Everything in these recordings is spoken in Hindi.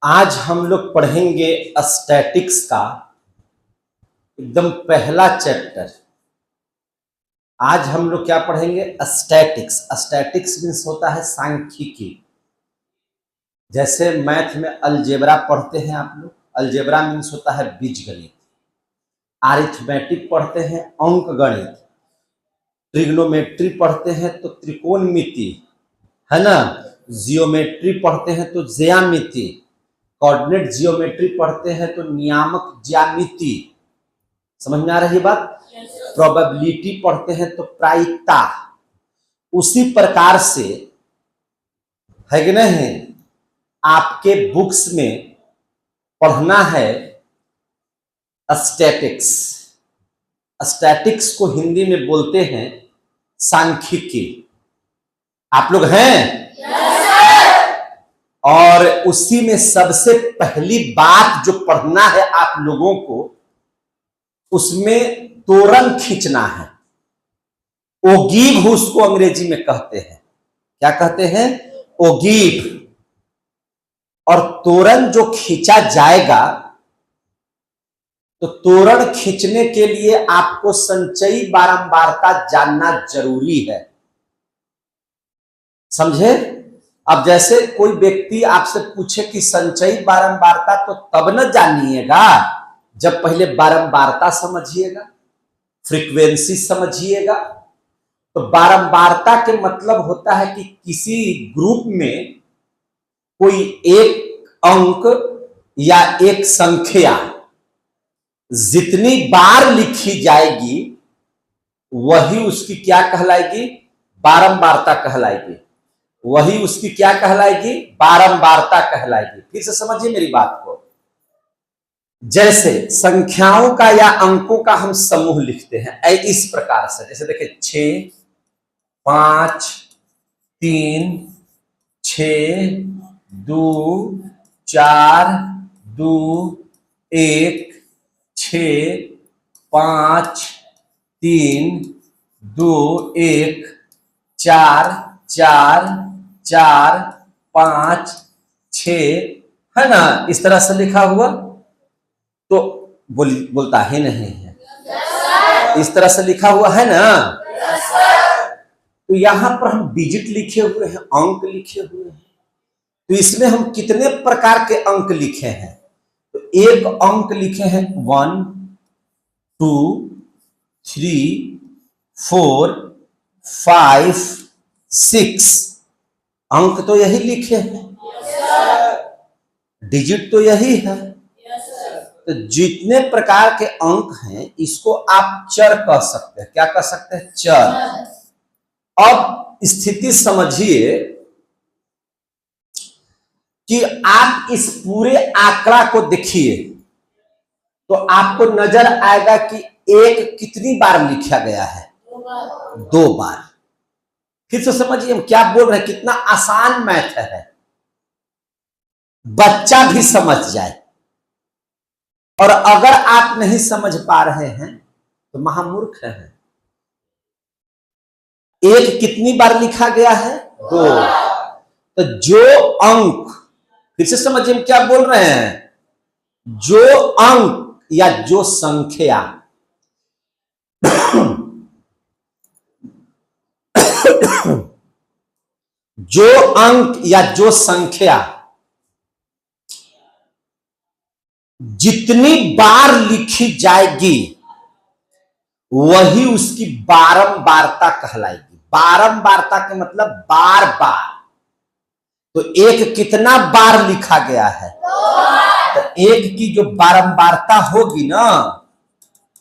आज हम लोग पढ़ेंगे स्टैटिक्स का एकदम पहला चैप्टर। आज हम लोग क्या पढ़ेंगे? स्टैटिक्स। स्टैटिक्स मीन्स होता है सांख्यिकी। जैसे मैथ में अलजेब्रा पढ़ते हैं आप लोग, अलजेब्रा मीन्स होता है बीजगणित। आरिथमेटिक पढ़ते हैं अंक गणित। ट्रिग्नोमेट्री पढ़ते हैं तो त्रिकोणमिति, है ना। जियोमेट्री पढ़ते हैं तो ज्यामिति। कोऑर्डिनेट जियोमेट्री पढ़ते हैं तो नियामक ज्यामिति। समझ में आ रही बात? प्रोबेबिलिटी पढ़ते हैं तो प्रायिकता। उसी प्रकार से है कि नहीं, आपके बुक्स में पढ़ना है स्टैटिक्स। स्टैटिक्स को हिंदी में बोलते हैं सांख्यिकी। आप लोग हैं? और उसी में सबसे पहली बात जो पढ़ना है आप लोगों को, उसमें तोरण खींचना है। ओगीव उसको अंग्रेजी में कहते हैं। क्या कहते हैं? ओगीव। और तोरण जो खींचा जाएगा, तो तोरण खींचने के लिए आपको संचयी बारंबारता जानना जरूरी है। समझे? अब जैसे कोई व्यक्ति आपसे पूछे कि संचयी बारंबारता, तो तब न जानिएगा जब पहले बारंबारता समझिएगा, फ्रीक्वेंसी समझिएगा। तो बारंबारता के मतलब होता है कि किसी ग्रुप में कोई एक अंक या एक संख्या जितनी बार लिखी जाएगी वही उसकी क्या कहलाएगी? बारंबारता कहलाएगी। वही उसकी क्या कहलाएगी? बारंबारता कहलाएगी। फिर से समझिए मेरी बात को। जैसे संख्याओं का या अंकों का हम समूह लिखते हैं इस प्रकार से। जैसे देखिए 6, 5, 3, 6, 2, 4, 2, 1, 6, 5, 3, 2, 1, 4, 4, 4, 5, 6, है ना। इस तरह से लिखा हुआ तो बोलता ही नहीं है। इस तरह से लिखा हुआ है ना। तो यहां पर हम डिजिट लिखे हुए हैं, अंक लिखे हुए हैं। तो इसमें हम कितने प्रकार के अंक लिखे हैं? तो एक अंक लिखे हैं 1, 2, 3, 4, 5, 6 अंक तो यही लिखे हैं। डिजिट तो यही है। तो जितने प्रकार के अंक हैं इसको आप चर कह सकते हैं। क्या कह सकते हैं? चर। अब स्थिति समझिए कि आप इस पूरे आंकड़ा को देखिए तो आपको नजर आएगा कि एक कितनी बार लिखा गया है? 2 बार। फिर से समझिए हम क्या बोल रहे हैं। कितना आसान मैथ है, बच्चा भी समझ जाए। और अगर आप नहीं समझ पा रहे हैं तो महामूर्ख हैं। एक कितनी बार लिखा गया है? 2। तो जो अंक, फिर से समझिए हम क्या बोल रहे हैं। जो अंक या जो संख्या जो अंक या जो संख्या जितनी बार लिखी जाएगी वही उसकी बारंबारता कहलाएगी। बारंबारता का मतलब बार बार। तो एक कितना बार लिखा गया है? तो एक की जो बारंबारता होगी ना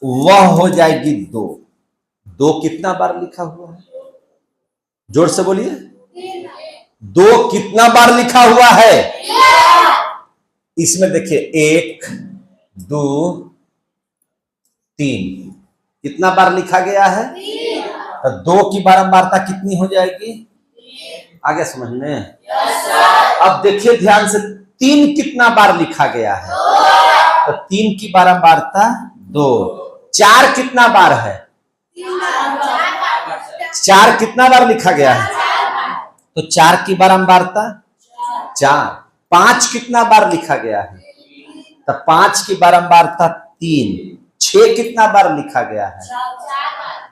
वह हो जाएगी 2। 2 कितना बार लिखा हुआ है? जोर से बोलिए। 2 कितना बार लिखा हुआ है? इसमें देखिए 1, 2, 3 कितना बार लिखा गया है? तो 2 की बारंबारता कितनी हो जाएगी? आगे समझ में? अब देखिए ध्यान से, 3 कितना बार लिखा गया है? तो 3 की बारंबारता 2। 4 कितना बार है? 4 कितना बार लिखा गया है? तो 4 की बारंबारता 4। 5 कितना बार लिखा गया है? तो 5 की बारंबारता 3। 6 कितना बार लिखा गया है?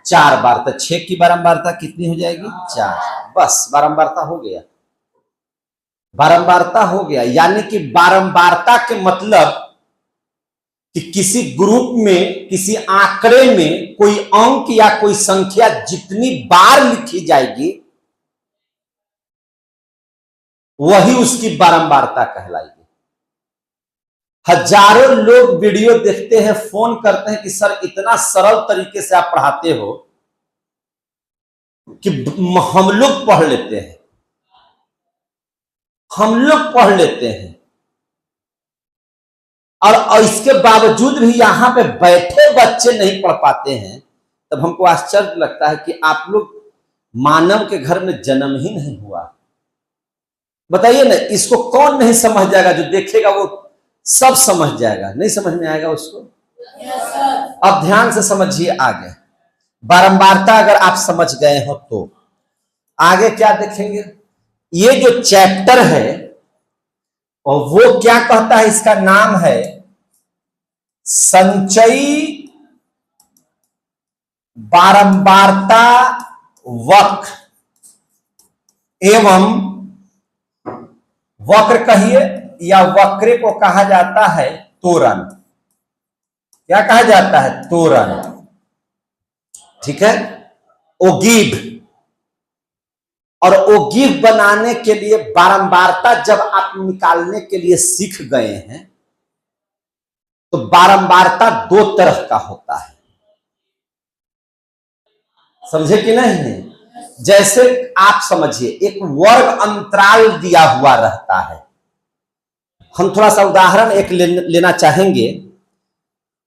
4 बार। तो 6 की बारंबारता कितनी हो जाएगी? 4। बस बारंबारता हो गया, बारंबारता हो गया। यानी कि बारंबारता के मतलब कि किसी ग्रुप में, किसी आंकड़े में कोई अंक या कोई संख्या जितनी बार लिखी जाएगी वही उसकी बारंबारता कहलाएगी। हजारों लोग वीडियो देखते हैं, फोन करते हैं कि सर इतना सरल तरीके से आप पढ़ाते हो कि हम लोग पढ़ लेते हैं, हम लोग पढ़ लेते हैं, और इसके बावजूद भी यहां पे बैठे बच्चे नहीं पढ़ पाते हैं। तब हमको आश्चर्य लगता है कि आप लोग मानव के घर में जन्म ही नहीं हुआ। बताइए ना, इसको कौन नहीं समझ जाएगा? जो देखेगा वो सब समझ जाएगा। नहीं समझ में आएगा उसको? अब ध्यान से समझिए आगे। बारंबारता अगर आप समझ गए हो तो आगे क्या देखेंगे? ये जो चैप्टर है और वो क्या कहता है, इसका नाम है संचयी बारंबारता वक्र एवं वक्र कहिए या वक्र को कहा जाता है तोरण। क्या कहा जाता है? तोरण। ठीक है। ओगिव। और ओगिव बनाने के लिए बारंबारता जब आप निकालने के लिए सीख गए हैं तो बारंबारता 2 तरह का होता है। समझे कि नहीं? जैसे आप समझिए, एक वर्ग अंतराल दिया हुआ रहता है। हम थोड़ा सा उदाहरण एक लेना चाहेंगे।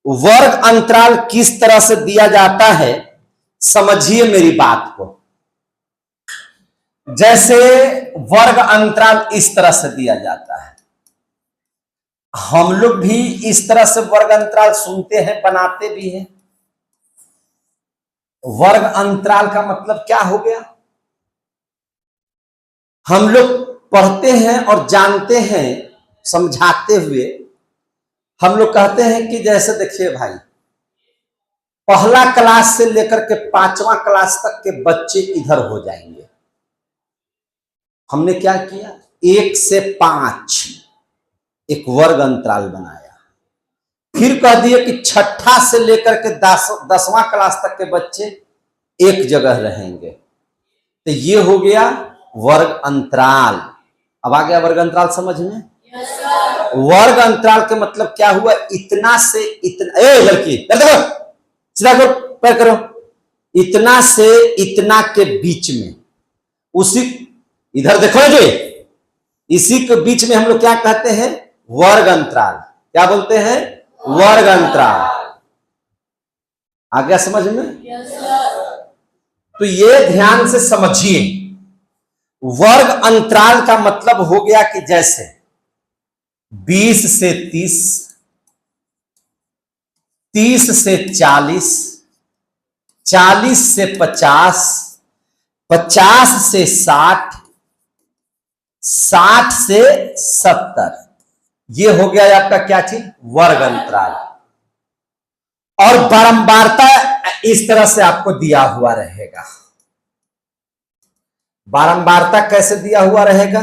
वर्ग अंतराल किस तरह से दिया जाता है, समझिए मेरी बात को। जैसे वर्ग अंतराल इस तरह से दिया जाता है, हम लोग भी इस तरह से वर्ग अंतराल सुनते हैं, बनाते भी हैं। वर्ग अंतराल का मतलब क्या हो गया? हम लोग पढ़ते हैं और जानते हैं, समझाते हुए हम लोग कहते हैं कि जैसे देखिए भाई, पहला क्लास से लेकर के 5वां क्लास तक के बच्चे इधर हो जाएंगे। हमने क्या किया? 1 से 5 एक वर्ग अंतराल बनाया। फिर कह दिए कि 6ठा से लेकर के 10वां क्लास तक के बच्चे एक जगह रहेंगे। तो ये हो गया वर्ग अंतराल। अब आ गया वर्ग अंतराल समझ में? वर्ग अंतराल के मतलब क्या हुआ? इतना से इतना, ए लड़की देखो, सीधा करो, पैर करो, इतना से इतना के बीच में, उसी इधर देखो ना, जो इसी के बीच में हम लोग क्या कहते हैं? वर्ग अंतराल। क्या बोलते हैं? वर्ग अंतराल। आ गया समझ में? तो ये ध्यान से समझिए, वर्ग अंतराल का मतलब हो गया कि जैसे 20 से 30, 30 से 40, 40 से 50, 50 से 60, 60 से 70। ये हो गया आपका क्या चीज? वर्ग अंतराल। और बारंबारता इस तरह से आपको दिया हुआ रहेगा। बारंबारता कैसे दिया हुआ रहेगा?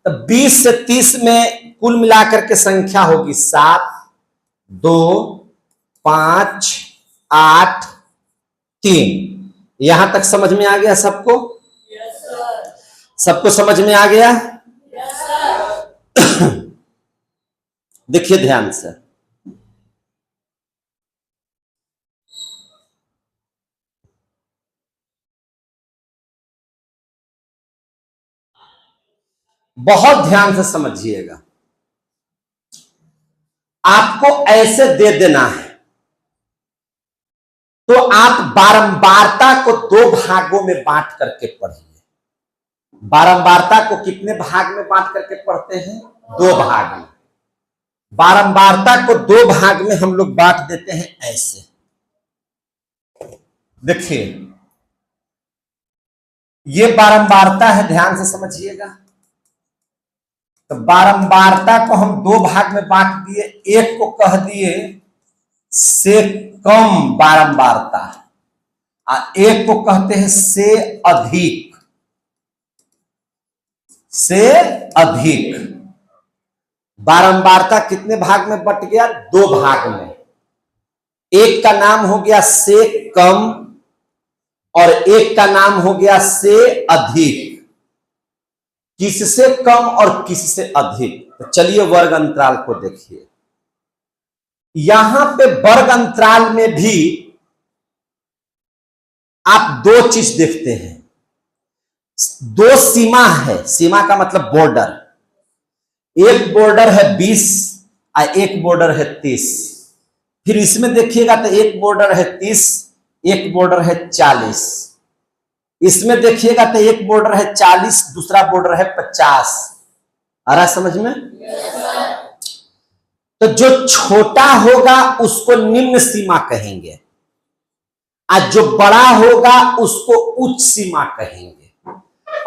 तो 20 से 30 में कुल मिलाकर के संख्या होगी 7, 2, 5, 8, 3। यहां तक समझ में आ गया सबको? सबको समझ में आ गया? देखिए ध्यान से, बहुत ध्यान से समझिएगा। आपको ऐसे दे देना है तो आप बारंबारता को 2 भागों में बांट करके पढ़िए। बारंबारता को कितने भाग में बांट करके पढ़ते हैं? 2 भाग में। बारंबारता को 2 भाग में हम लोग बांट देते हैं ऐसे। देखिए, ये बारंबारता है, ध्यान से समझिएगा। तो बारंबारता को हम दो भाग में बांट दिए। एक को कह दिए से कम बारंबारता और एक को कहते हैं से अधिक। से अधिक बारंबारता कितने भाग में बट गया? दो भाग में। एक का नाम हो गया से कम और एक का नाम हो गया से अधिक। किससे कम और किससे अधिक? तो चलिए वर्ग अंतराल को देखिए। यहां पे वर्ग अंतराल में भी आप दो चीज देखते हैं। दो सीमा है। सीमा का मतलब बॉर्डर। एक बॉर्डर है 20 और एक बॉर्डर है 30। फिर इसमें देखिएगा तो एक बॉर्डर है 30, एक बॉर्डर है 40। इसमें देखिएगा तो एक बॉर्डर है 40, दूसरा बॉर्डर है 50। आ रहा समझ में? तो जो छोटा होगा उसको निम्न सीमा कहेंगे और जो बड़ा होगा उसको उच्च सीमा कहेंगे।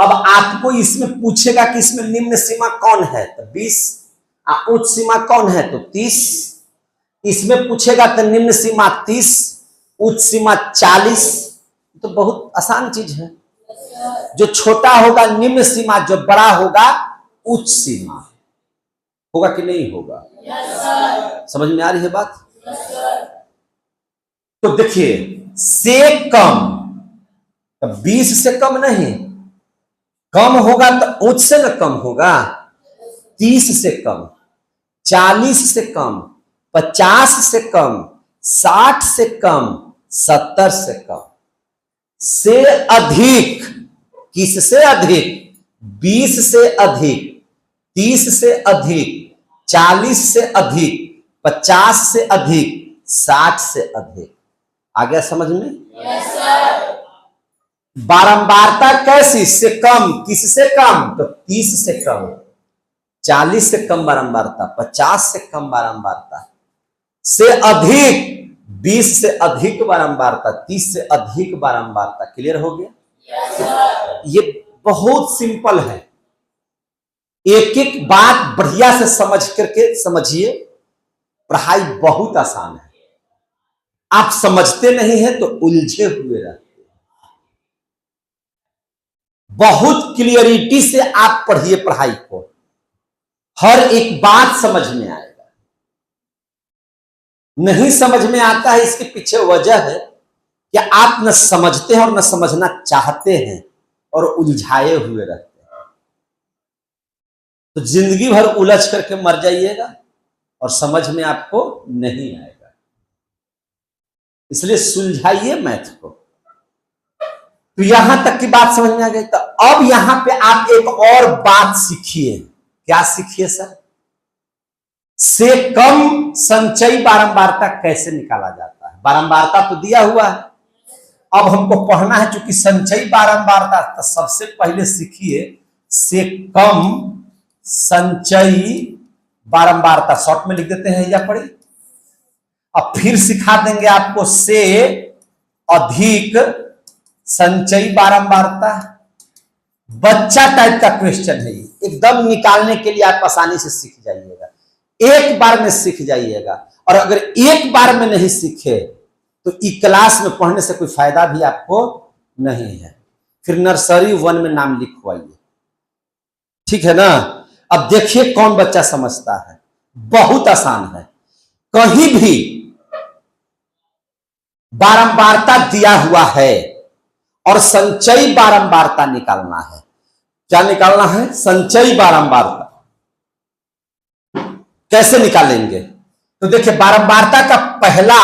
अब आपको इसमें पूछेगा कि इसमें निम्न सीमा कौन है? तो 20 और उच्च सीमा कौन है? तो 30। इसमें पूछेगा तो निम्न सीमा 30, उच्च सीमा 40। तो बहुत आसान चीज है। जो छोटा होगा निम्न सीमा, जो बड़ा होगा उच्च सीमा। होगा कि नहीं होगा? समझ में आ रही है बात? तो देखिए से कम, तो 20 से कम नहीं, कम होगा तो उच्च से न कम होगा। 30 से कम, 40 से कम, 50 से कम, 60 से कम, 70 से कम। से अधिक, किससे अधिक? 20 से अधिक, 30 से अधिक, 40 से अधिक, 50 से अधिक, 60 से अधिक। आ गया समझ में? yes, बारंबारता कैसी? से कम, किससे कम? तो 30 से कम, 40 से कम बारंबारता, 50 से कम बारंबारता। से अधिक, 20 से अधिक बारंबारता, 30 से अधिक बारंबारता। क्लियर हो गया? yes, ये बहुत सिंपल है। एक एक बात बढ़िया से समझ करके समझिए। पढ़ाई बहुत आसान है। आप समझते नहीं हैं तो उलझे हुए रहते हैं। बहुत क्लियरिटी से आप पढ़िए पढ़ाई को, हर एक बात समझ में आएगा। नहीं समझ में आता है, इसके पीछे वजह है कि आप न समझते हैं और न समझना चाहते हैं और उलझाए हुए रहते हैं। तो जिंदगी भर उलझ करके मर जाइएगा और समझ में आपको नहीं आएगा। इसलिए सुलझाइए मैथ को। तो यहां तक की बात समझ में आ गई। तो अब यहां पे आप एक और बात सीखिए। क्या सीखिए सर? से कम संचयी बारंबारता कैसे निकाला जाता है? बारंबारता तो दिया हुआ है, अब हमको पढ़ना है चूंकि संचयी बारंबारता। तो सबसे पहले सीखिए से कम संचयी बारंबारता। शॉर्ट में लिख देते हैं या पढ़ी। अब फिर सिखा देंगे आपको से अधिक संचयी बारंबारता। बच्चा टाइप का क्वेश्चन है, एकदम निकालने के लिए आप आसानी से सीख जाइएगा। एक बार में सीख जाइएगा। और अगर एक बार में नहीं सीखे तो ई क्लास में पढ़ने से कोई फायदा भी आपको नहीं है। फिर नर्सरी 1 में नाम लिखवाइए। ठीक है ना? अब देखिए कौन बच्चा समझता है। बहुत आसान है। कहीं भी बारंबारता दिया हुआ है और संचयी बारंबारता निकालना है। क्या निकालना है? संचयी बारंबारता। कैसे निकालेंगे? तो देखिए बारंबारता का पहला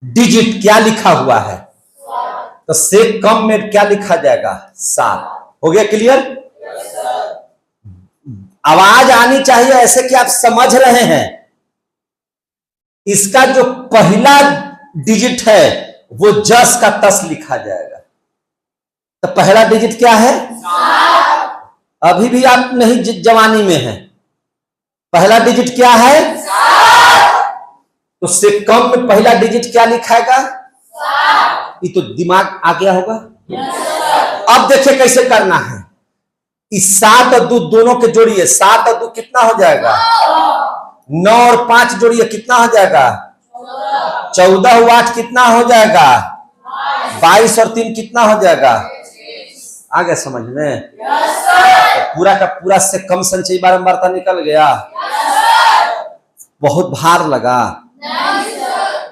डिजिट क्या लिखा हुआ है? तो से कम में क्या लिखा जाएगा? 7। हो गया क्लियर? आवाज आनी चाहिए ऐसे कि आप समझ रहे हैं। इसका जो पहला डिजिट है वो जस का तस लिखा जाएगा। तो पहला डिजिट क्या है? 7। अभी भी आप नहीं जवानी में हैं। पहला डिजिट क्या है? 7। तो से कम में पहला डिजिट क्या लिखाएगा? 7। ये तो दिमाग आ गया होगा। अब देखिए कैसे करना है। इस 7 और 2 दोनों के जोड़िए, 7 और 2 कितना हो जाएगा? 9 और 5 जोड़िए, कितना हो जाएगा? 14 और 8 कितना हो जाएगा? 22 और 3 कितना हो जाएगा? आ गया समझ में? तो पूरा का पूरा से कम संचयी बारंबारता निकल गया। बहुत भार लगा।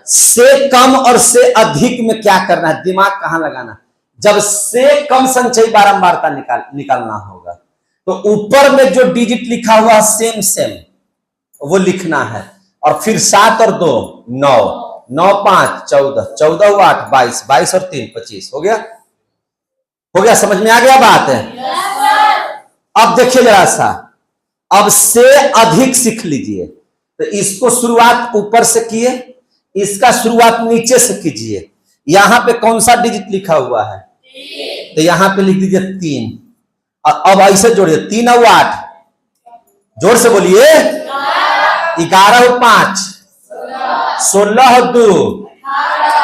से कम और से अधिक में क्या करना है, दिमाग कहां लगाना? जब से कम संचयी बारंबारता निकालना होगा तो ऊपर में जो डिजिट लिखा हुआ है सेम सेम वो लिखना है, और फिर 7 और 2 9, 9 5 14, 14 और 8 22, 22 और 3 25 हो गया। हो गया, समझ में आ गया बात है? अब देखिए जरा सा, अब से अधिक सीख लीजिए। तो इसको शुरुआत ऊपर से किए, इसका शुरुआत नीचे से कीजिए। यहां पे कौन सा डिजिट लिखा हुआ है? तो यहां पे लिख दीजिए 3। अब ऐसे जोड़िए, 3 और 8, जोर से बोलिए, 11 और 5, 16 और 2,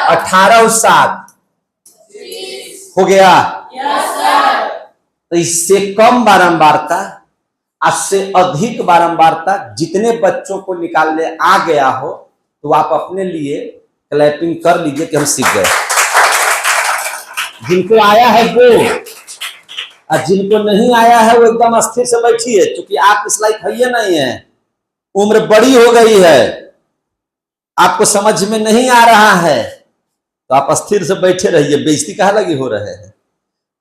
18 और 7 हो गया। तो इससे कम बारंबारता, इससे अधिक बारंबारता जितने बच्चों को निकालने आ गया हो तो आप अपने लिए क्लैपिंग कर लीजिए कि हम सीख गए। जिनको आया है वो, और जिनको नहीं आया है वो एकदम अस्थिर से बैठिए, क्योंकि आप इस लायक है नहीं है, उम्र बड़ी हो गई है, आपको समझ में नहीं आ रहा है, तो आप अस्थिर से बैठे रहिए। बेइज्जती कहाँ लगी हो रहे हैं,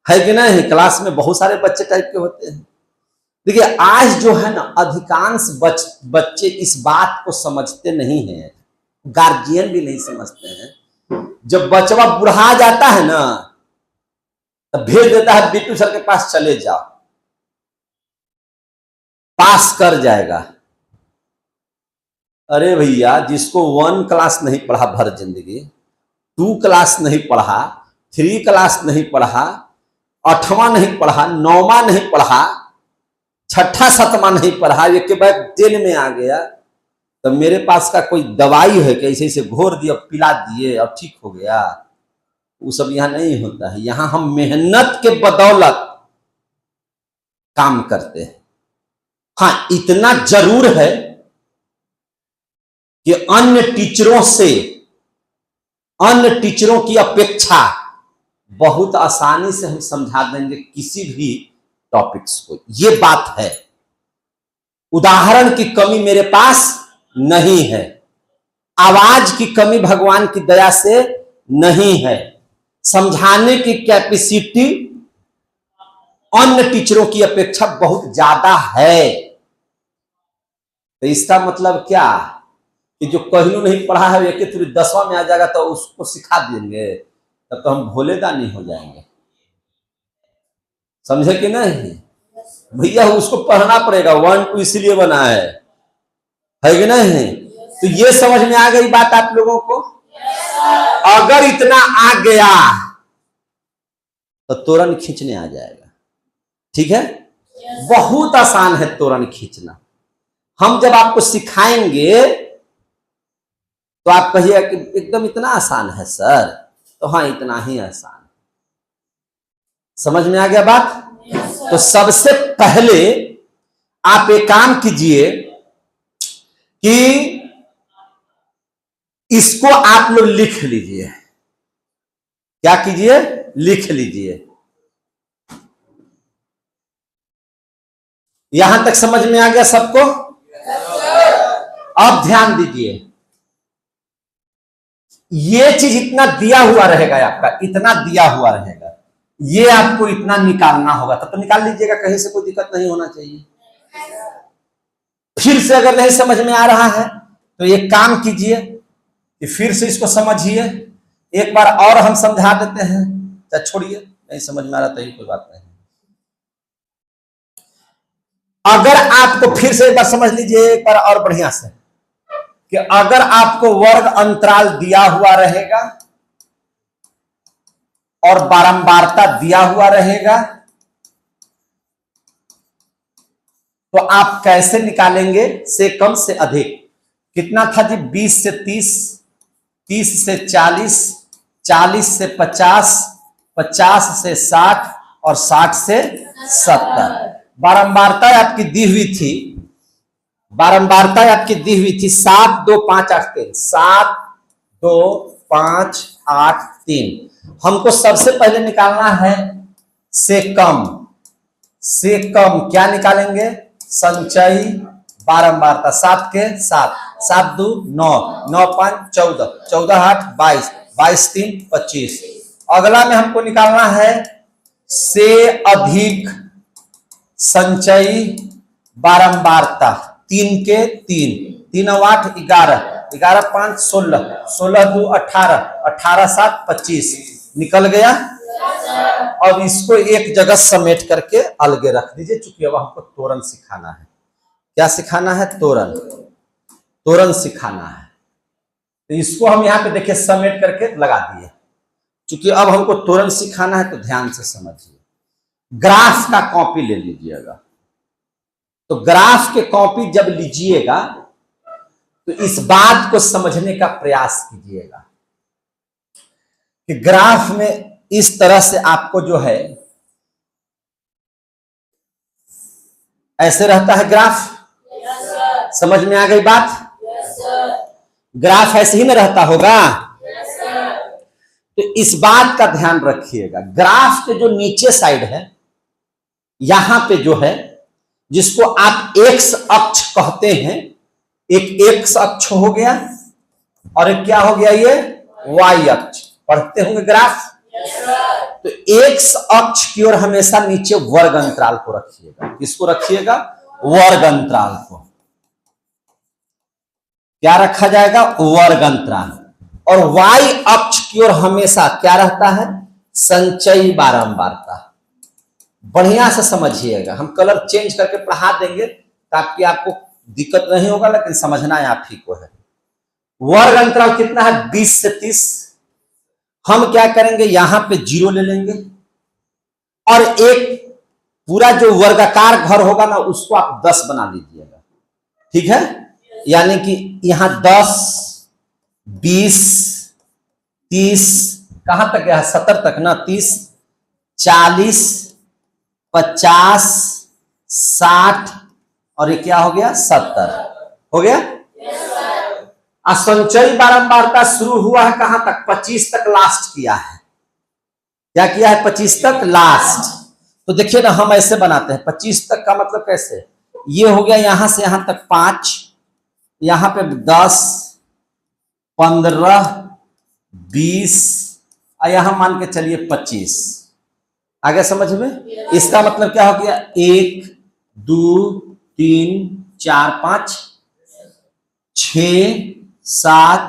है कि नहीं? क्लास में बहुत सारे बच्चे टाइप के होते हैं। देखिए आज जो है ना, अधिकांश बच्चे इस बात को समझते नहीं हैं, गार्जियन भी नहीं समझते हैं। जब बच्चा बुढ़ा जाता है ना तो भेज देता है बिट्टू सर के पास, चले जाओ, पास कर जाएगा। अरे भैया, जिसको 1 क्लास नहीं पढ़ा भर जिंदगी, 2 क्लास नहीं पढ़ा, 3 क्लास नहीं पढ़ा, 8वां नहीं पढ़ा, 9वां नहीं पढ़ा, 6ठा 7वां नहीं पढ़ा, एक के बाद 10 में आ गया, तो मेरे पास का कोई दवाई है कि ऐसे घोर दिया, पिला दिए और ठीक हो गया? वो सब यहाँ नहीं होता है। यहाँ हम मेहनत के बदौलत काम करते हैं। हाँ, इतना जरूर है कि अन्य टीचरों की अपेक्षा बहुत आसानी से हम समझा देंगे किसी भी टॉपिक्स को, ये बात है। उदाहरण की कमी मेरे पास नहीं है, आवाज की कमी भगवान की दया से नहीं है, समझाने की कैपेसिटी अन्य टीचरों की अपेक्षा बहुत ज्यादा है। तो इसका मतलब क्या कि जो कहीं नहीं पढ़ा है एक थोड़ी 10वां में आ जाएगा तो उसको सिखा देंगे, तब तो हम भोलेदानी हो जाएंगे। समझे कि नहीं भैया? उसको पढ़ना पड़ेगा, 1 2 इसीलिए बना है कि नहीं? तो ये समझ में आ गई बात आप लोगों को? अगर इतना आ गया तो तोरण खींचने आ जाएगा। ठीक है, बहुत आसान है तोरण खींचना। हम जब आपको सिखाएंगे तो आप कहिएगा कि एकदम इतना आसान है सर, तो हाँ इतना ही आसान। समझ में आ गया बात? तो सबसे पहले आप एक काम कीजिए कि इसको आप लोग लिख लीजिए। क्या कीजिए? लिख लीजिए। यहां तक समझ में आ गया सबको? अब ध्यान दीजिए, ये चीज इतना दिया हुआ रहेगा, आपका इतना दिया हुआ रहेगा, ये आपको इतना निकालना होगा, तब तो निकाल लीजिएगा, कहीं से कोई दिक्कत नहीं होना चाहिए। फिर से अगर नहीं समझ में आ रहा है तो एक काम कीजिए कि फिर से इसको समझिए, एक बार और हम समझा देते हैं। चाहे छोड़िए, नहीं समझ में आ रहा तो कोई बात नहीं। अगर आपको फिर से एक बार समझ लीजिए, एक बार और बढ़िया से, कि अगर आपको वर्ग अंतराल दिया हुआ रहेगा और बारंबारता दिया हुआ रहेगा तो आप कैसे निकालेंगे? से कम से अधिक कितना था जी? 20 से 30, 30 से 40, 40 से 50, 50 से 60 और 60 से 70। बारंबारता आपकी दी हुई थी, बारंबारता आपकी दी हुई थी 7 2 5 8 3, 7 2 5 8 3। हमको सबसे पहले निकालना है से कम क्या निकालेंगे? संचयी बारंबारता। 7 के 7, 7 2 9, 9 5 14, 14 8 22, 22 3 25। अगला में हमको निकालना है से अधिक संचयी बारंबारता। 3 के 3, 3 8 11, 11 5 16, 16 2 18, 18 7 25 निकल गया। अब इसको एक जगह समेट करके अलगे रख दीजिए, चूंकि अब हमको तोरण सिखाना है। क्या सिखाना है? तोरण सिखाना है। तो इसको हम यहाँ पे देखिए समेट करके लगा दिए। चूंकि अब हमको तोरण सिखाना है तो ध्यान से समझिए। ग्राफ का कॉपी ले लीजिएगा। तो ग्राफ के कॉपी जब लीजिएगा तो इस बात को समझने का प्रयास कीजिएगा कि ग्राफ में इस तरह से आपको जो है ऐसे रहता है ग्राफ। समझ में आ गई बात? ग्राफ ऐसे ही ना रहता होगा। तो इस बात का ध्यान रखिएगा, ग्राफ के जो नीचे साइड है यहां पे जो है, जिसको आप एक्स अक्ष कहते हैं, एक एक्स अक्ष हो गया और एक क्या हो गया? ये वाई अक्ष। पढ़ते होंगे ग्राफ। तो एक्स अक्ष की ओर हमेशा नीचे वर्ग अंतराल को रखिएगा। किसको रखिएगा? वर्ग अंतराल को। क्या रखा जाएगा? वर्ग अंतराल। और वाई अक्ष की ओर हमेशा क्या रहता है? संचयी बारंबारता। बढ़िया से समझिएगा, हम कलर चेंज करके पढ़ा देंगे ताकि आपको दिक्कत नहीं होगा, लेकिन समझना है आप ही को है। वर्ग अंतराल कितना है? 20 से 30। हम क्या करेंगे? यहां पे 0 ले लेंगे और एक पूरा जो वर्गाकार घर होगा ना उसको आप 10 बना लीजिएगा। ठीक है? यानी कि यहां 10 20 30, कहां तक है? 70 तक ना? 30 40 50 60 और ये क्या हो गया? 70 हो गया। संचयी बारंबारता शुरू हुआ है कहां तक? 25 तक लास्ट किया है। क्या किया है? 25 तक लास्ट। तो देखिए ना, हम ऐसे बनाते हैं 25 तक का मतलब कैसे? ये हो गया यहां से यहां तक 5, यहां पे 10 15 20 और यहां मान के चलिए 25। आगे समझ में? इसका मतलब क्या हो गया? 1 2 3 4 5 6 7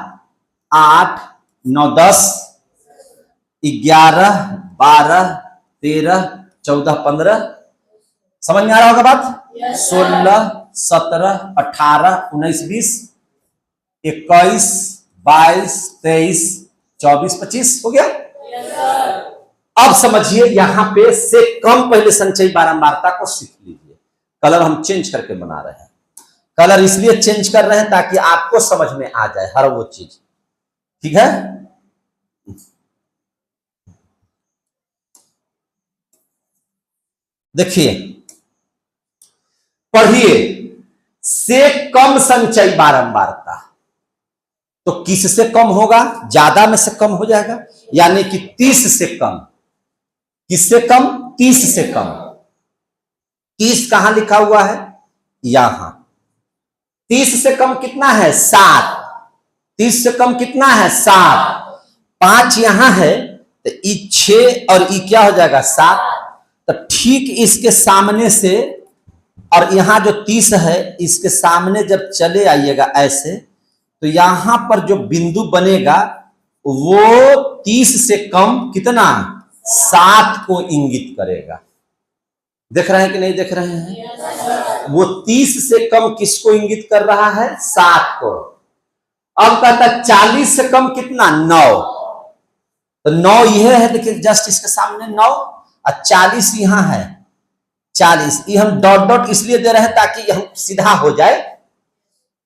8 9 10 11 12 13 14 15। समझ में आ रहा होगा बात? 16 17 18 19 20 21 22 23 24 25 हो गया। अब समझिए, यहां पे से कम पहले संचयी बारंबारता को सीख लीजिए। कलर हम चेंज करके बना रहे हैं। कलर इसलिए चेंज कर रहे हैं ताकि आपको समझ में आ जाए हर वो चीज। ठीक है? देखिए, पढ़िए, से कम संचयी बारंबारता। तो किससे कम होगा? ज्यादा में से कम हो जाएगा, यानी कि 30 से कम। किससे कम? 30 से कम। 30 कहां लिखा हुआ है? यहां। 30 से कम कितना है? 7। 30 से कम कितना है? 7। 5 यहां है तो ई 6 और ई क्या हो जाएगा? 7। तो ठीक इसके सामने से, और यहां जो 30 है इसके सामने जब चले आइएगा ऐसे, तो यहां पर जो बिंदु बनेगा वो 30 से कम कितना? 7 को इंगित करेगा। देख रहे हैं कि नहीं देख रहे हैं? वो 30 से कम किसको इंगित कर रहा है? 7 को। अब कहता 40 से कम कितना? 9। तो 9 यह है, देखिए जस्ट इसके सामने 9 और 40 यहां है 40। ये हम डॉट डॉट इसलिए दे रहे हैं ताकि हम सीधा हो जाए।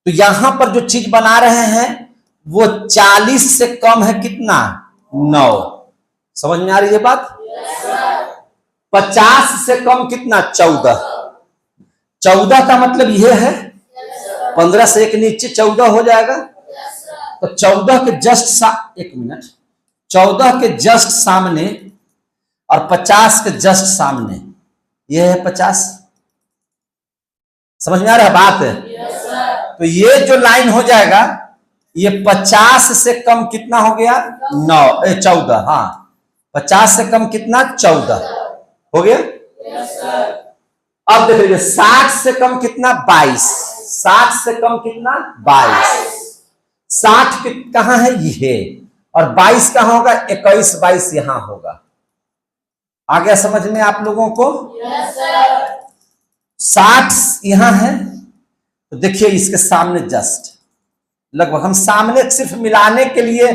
तो यहां पर जो चीज बना रहे हैं वो 40 से कम है कितना? 9। समझ में आ रही है बात? 50 से कम कितना? 14। 14 का मतलब यह है 15 से एक नीचे 14 हो जाएगा। तो 14 के जस्ट एक मिनट, 14 के जस्ट सामने और 50 के जस्ट सामने यह है 50। समझ में आ रहा है बात है? तो ये जो लाइन हो जाएगा ये 50 से कम कितना हो गया 14। हाँ 50 से कम कितना 14 हो गया। अब देख लीजिए 60 से कम कितना 22, 60 से कम कितना 22, 60 कहां है ये और 22 कहां होगा 21 22 यहां होगा। आ गया समझ में आप लोगों को? 60 यहां है तो देखिए इसके सामने जस्ट लगभग हम सामने सिर्फ मिलाने के लिए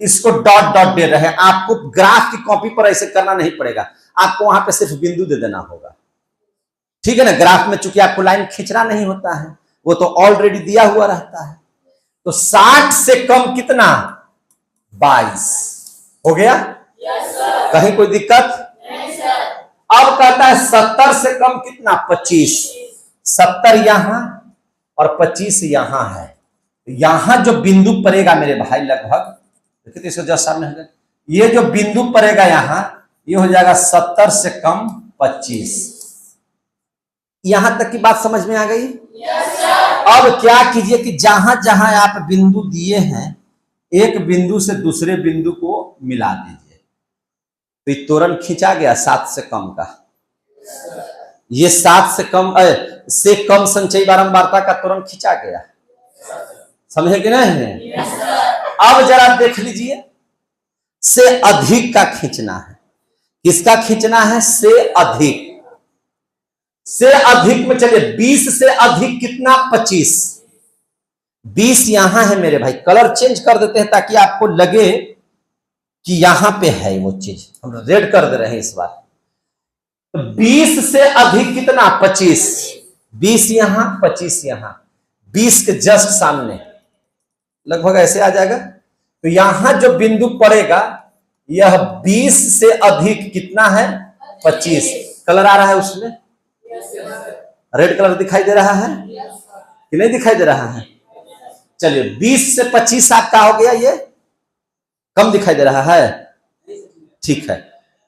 इसको डॉट डॉट दे रहे हैं। आपको ग्राफ की कॉपी पर ऐसे करना नहीं पड़ेगा, आपको वहां पे सिर्फ बिंदु दे देना होगा। ठीक है ना? ग्राफ में चूंकि आपको लाइन खींचना नहीं होता है, वो तो ऑलरेडी दिया हुआ रहता है। तो 60 से कम कितना 22 हो गया। कहीं कोई दिक्कत? अब कहता है 70 से कम कितना 25, 70 यहां और 25 यहां है। यहां जो बिंदु पड़ेगा मेरे भाई लगभग देखिए, इसको जस्ट सामने हो जाए, ये जो बिंदु पड़ेगा यहां ये हो जाएगा 70 से कम 25। यहां तक की बात समझ में आ गई? अब क्या कीजिए कि जहां जहां आप बिंदु दिए हैं एक बिंदु से दूसरे बिंदु को मिला दीजिए। तो ये तोरण खींचा गया 7 से कम का, ये 7 से कम संचयी बारंबारता का तोरण खींचा गया। समझे कि नहीं? अब जरा देख लीजिए से अधिक का खींचना है। किसका खींचना है? से अधिक। से अधिक में चलिए 20 से अधिक कितना 25, 20 यहां है मेरे भाई। कलर चेंज कर देते हैं ताकि आपको लगे कि यहां पे है वो चीज, हम रेड कर दे रहे हैं इस बार। तो 20 से अधिक कितना 25, 20 यहां 25 यहां, 20 के जस्ट सामने लगभग ऐसे आ जाएगा। तो यहां जो बिंदु पड़ेगा यह 20 से अधिक कितना है 25। कलर आ रहा है उसमें? रेड कलर दिखाई दे रहा है कि नहीं दिखाई दे रहा है? चलिए 20 से 25 आपका हो गया, ये कम दिखाई दे रहा है? ठीक है,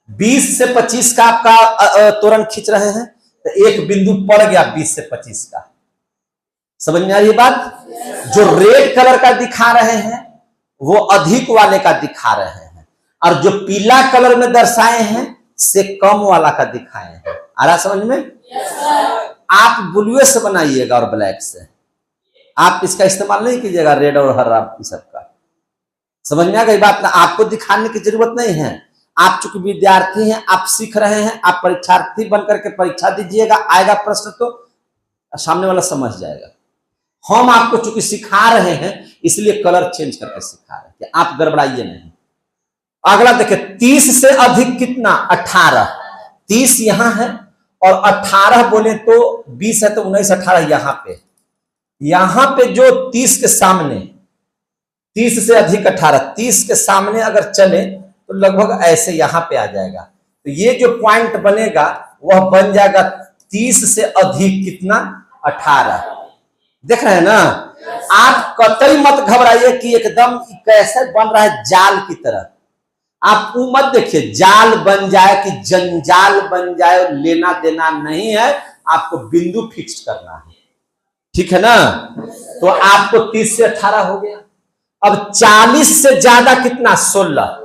20 से 25 का आपका तोरण खींच रहे हैं तो एक बिंदु पड़ गया 20 से 25 का। समझ में आ रही है बात? जो रेड कलर का दिखा रहे हैं वो अधिक वाले का दिखा रहे हैं और जो पीला कलर में दर्शाए हैं से कम वाला का दिखाए हैं। आ रहा समझ में? आप ब्लू से बनाइएगा और ब्लैक से, आप इसका इस्तेमाल नहीं कीजिएगा रेड और हरा सबका। समझ में आ गई बात ना? आपको दिखाने की जरूरत नहीं है। आप चूंकि विद्यार्थी हैं, आप सीख रहे हैं, आप परीक्षार्थी बनकर के परीक्षा दीजिएगा, आएगा प्रश्न तो सामने वाला समझ जाएगा। हम आपको चूंकि सिखा रहे हैं इसलिए कलर चेंज करके सिखा रहे हैं कि आप गड़बड़ाइए नहीं। अगला देखिए 30 से अधिक कितना 18, 30 यहां है और 18 बोले तो 20 है तो 19 18 यहां पे जो 30 के सामने 30 से अधिक 18, 30 के सामने अगर चले तो लगभग ऐसे यहां पे आ जाएगा। तो ये जो पॉइंट बनेगा वह बन जाएगा 30 से अधिक कितना 18। देख रहे हैं ना? आप कतई मत घबराइए कि एकदम कैसे बन रहा है जाल की तरह। आप वो मत देखिए जाल बन जाए कि जंजाल बन जाए, लेना देना नहीं है, आपको बिंदु फिक्स करना है। ठीक है ना? तो आपको 30 से 18 हो गया। अब 40 से ज्यादा कितना 16,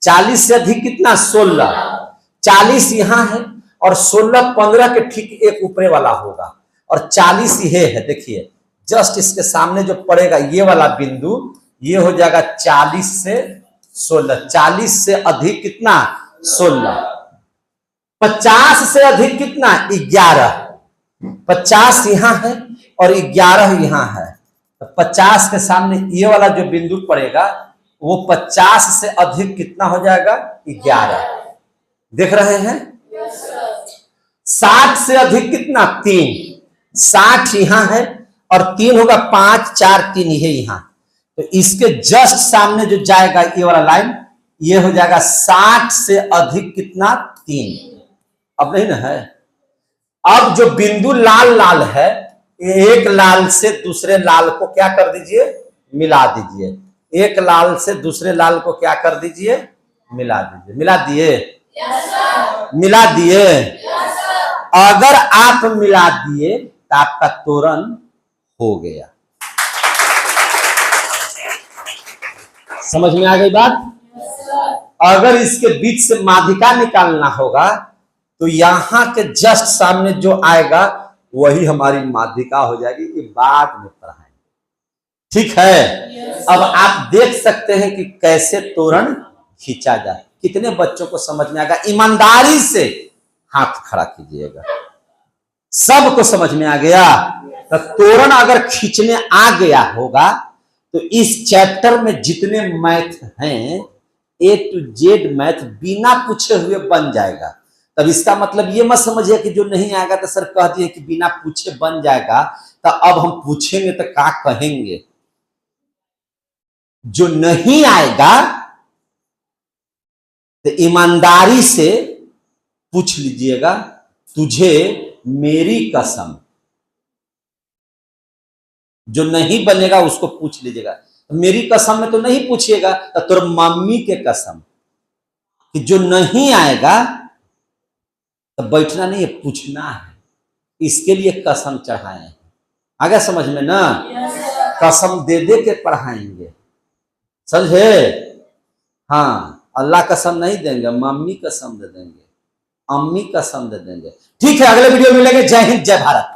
40 से अधिक कितना 16, 40 यहां है और 16 15 के ठीक एक ऊपरे वाला होगा और 40 ये है। देखिए जस्ट इसके सामने जो पड़ेगा ये वाला बिंदु ये हो जाएगा 40 से 16, 40 से अधिक कितना 16, 50 से अधिक कितना 11, 50 यहां है और 11 यहां है। तो 50 के सामने ये वाला जो बिंदु पड़ेगा वो 50 से अधिक कितना हो जाएगा 11। देख रहे हैं? 60 से अधिक कितना 3, 60 यहां है और 3 होगा 5 4 3 ये यहां। तो इसके जस्ट सामने जो जाएगा ये वाला लाइन ये हो जाएगा 60 से अधिक कितना 3। अब नहीं ना है? अब जो बिंदु लाल लाल है, एक लाल से दूसरे लाल को क्या कर दीजिए, मिला दीजिए। एक लाल से दूसरे लाल को क्या कर दीजिए, मिला दीजिए। मिला दिए? मिला दिए? अगर आप मिला दिए तो आपका तोरण हो गया। समझ में आ गई बात? अगर इसके बीच से माध्यिका निकालना होगा तो यहां के जस्ट सामने जो आएगा वही हमारी माध्यिका हो जाएगी। ये बाद में पढ़ाएंगे, ठीक है? अब आप देख सकते हैं कि कैसे तोरण खींचा जाए। कितने बच्चों को समझ में आएगा? ईमानदारी से हाथ खड़ा कीजिएगा। सबको समझ में आ गया? तो तोरण अगर खींचने आ गया होगा तो इस चैप्टर में जितने मैथ हैं A to Z मैथ बिना पूछे हुए बन जाएगा। तब इसका मतलब ये मत समझिए कि जो नहीं आएगा तो सर कह दिए कि बिना पूछे बन जाएगा, तो अब हम पूछेंगे तो क्या कहेंगे? जो नहीं आएगा तो ईमानदारी से पूछ लीजिएगा, तुझे मेरी कसम। जो नहीं बनेगा उसको पूछ लीजिएगा। मेरी कसम में तो नहीं पूछिएगा, तो तोर मम्मी के कसम। कि जो नहीं आएगा तो बैठना नहीं है, पूछना है। इसके लिए कसम चढ़ाए हैं। आगे समझ में ना? कसम दे दे के पढ़ाएंगे, समझे? हाँ, अल्लाह कसम नहीं देंगे, मम्मी कसम दे देंगे, अम्मी कसम दे देंगे। ठीक है, अगले वीडियो में मिलेंगे। जय हिंद, जय भारत।